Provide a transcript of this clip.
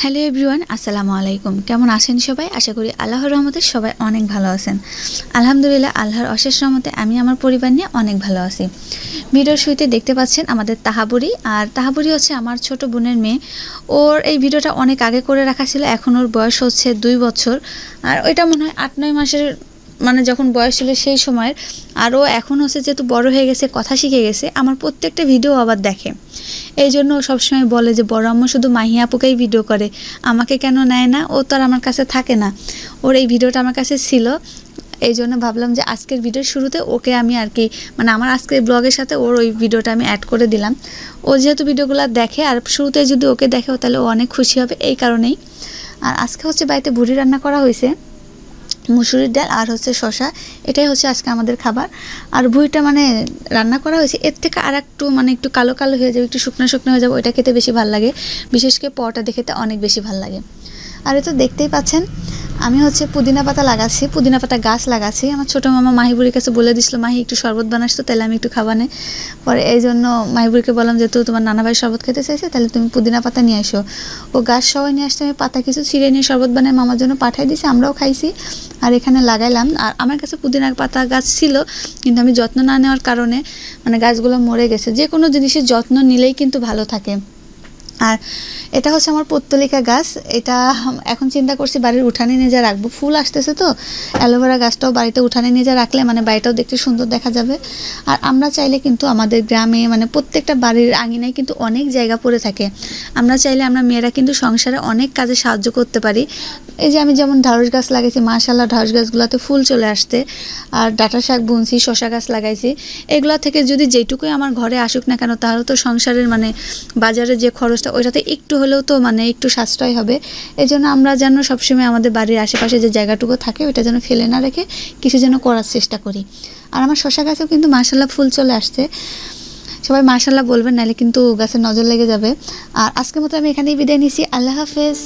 Hello everyone, আসসালামু আলাইকুম। কেমন আছেন সবাই? আশা করি আল্লাহর রহমতে সবাই অনেক ভালো আছেন। আলহামদুলিল্লাহ, আল্লাহর অশেষ রহমতে আমি আমার পরিবার নিয়ে অনেক ভালো আছি। ভিডিওর শুরুতে দেখতে পাচ্ছেন আমাদের তাহাবুরি, আর তাহাবুরি হচ্ছে আমার ছোট বোনের মেয়ে। ওর এই ভিডিওটা অনেক আগে করে রাখা ছিল, এখন ওর বয়স হচ্ছে 2 বছর। আর ওইটা মনে হয় 8-9 মাসের যখন বয়স ছিল সেই সময়ের। আরও এখন হচ্ছে যেহেতু বড় হয়ে গেছে, কথা শিখে গেছে, আমার প্রত্যেকটা ভিডিও আবার দেখে। এই জন্য ও সবসময় বলে যে বড় আম্মু শুধু মাহি আপুকেই ভিডিও করে, আমাকে কেন নেয় না? ও তো আর আমার কাছে থাকে না। ওর এই ভিডিওটা আমার কাছে ছিল, এই জন্য ভাবলাম যে আজকের ভিডিওর শুরুতে ওকে আমি আর কি আমার আজকের ব্লগের সাথে ওর ওই ভিডিওটা আমি অ্যাড করে দিলাম। ও যেহেতু ভিডিওগুলো দেখে আর শুরুতে যদি ওকে দেখে তাহলে ও অনেক খুশি হবে, এই কারণেই। আর আজকে হচ্ছে বাড়িতে ভুড়ি রান্না করা হয়েছে, মুসুরির ডাল আর হচ্ছে শশা, এটাই হচ্ছে আজকে আমাদের খাবার। আর ভুঁইটা রান্না করা হয়েছে, এর থেকে আর একটু একটু কালো কালো হয়ে যাবে, একটু শুকনো শুকনো হয়ে যাবে, ওইটা খেতে বেশি ভালো লাগে। বিশেষ করে পরোটা দিয়ে খেতে অনেক বেশি ভালো লাগে। আর এ তো দেখতেই পাচ্ছেন আমি হচ্ছে পুদিনা পাতা লাগাচ্ছি, পুদিনা পাতা গাছ লাগাচ্ছি। আমার ছোটো মামা মাহিবুরির কাছে বলে দিছিল, মাহি একটু শরবত বানাসতো, তাহলে আমি একটু খাবানে। পরে এই জন্য মাহিবুরিকে বললাম যে তো তোমার নানা ভাই শরবত খেতে চাইছে, তাহলে তুমি পুদিনা পাতা নিয়ে আসো। ও গাছ সবাই নিয়ে আসতে, আমি পাতা কিছু ছিঁড়ে নিয়ে শরবত বানায় মামার জন্য পাঠাই দিয়েছি, আমরাও খাইছি। আর এখানে লাগাইলাম। আর আমার কাছে পুদিনা পাতা গাছ ছিল, কিন্তু আমি যত্ন না নেওয়ার কারণে গাছগুলো মরে গেছে। যে কোনো জিনিসের যত্ন নিলেই কিন্তু ভালো থাকে। আর এটা হচ্ছে আমার পত্তলিকা গাছ, এটা এখন চিন্তা করছি বাড়ির উঠানে নিয়ে যা রাখবো। ফুল আসতেছে তো, অ্যালোভেরা গাছটাও বাড়িতে উঠানে নিয়ে যা রাখলে বাড়িটাও দেখতে সুন্দর দেখা যাবে। আর আমরা চাইলে কিন্তু আমাদের গ্রামে প্রত্যেকটা বাড়ির আঙিনায় কিন্তু অনেক জায়গা পড়ে থাকে। আমরা চাইলে আমরা মেয়েরা কিন্তু সংসারে অনেক কাজে সাহায্য করতে পারি। এই যে আমি যেমন ঢ্যাঁড়স গাছ লাগাইছি, মাশাআল্লাহ ঢ্যাঁড়স গাছগুলোতে ফুল চলে আসছে। আর ডাঁটা শাক বুনছি, শশা গাছ লাগাইছি। এগুলো থেকে যদি যেটুকুই আমার ঘরে আসুক না কেন, তাহলে তো সংসারের বাজারে যে খরচটা, ওইটাতে একটু হলেও তো একটু সাশ্রয় হবে। এই জন্য আমরা যেন সবসময় আমাদের বাড়ির আশেপাশে যে জায়গাটুকু থাকে ওইটা যেন ফেলে না রেখে কিছু যেন করার চেষ্টা করি। আর আমার শশা গাছেও কিন্তু মাশাআল্লাহ ফুল চলে আসছে। সবাই মাশাআল্লাহ বলবেন, নাহলে কিন্তু গাছের নজর লেগে যাবে। আর আজকের মতো আমি এখানেই বিদায় নিচ্ছি। আল্লাহ হাফেজ।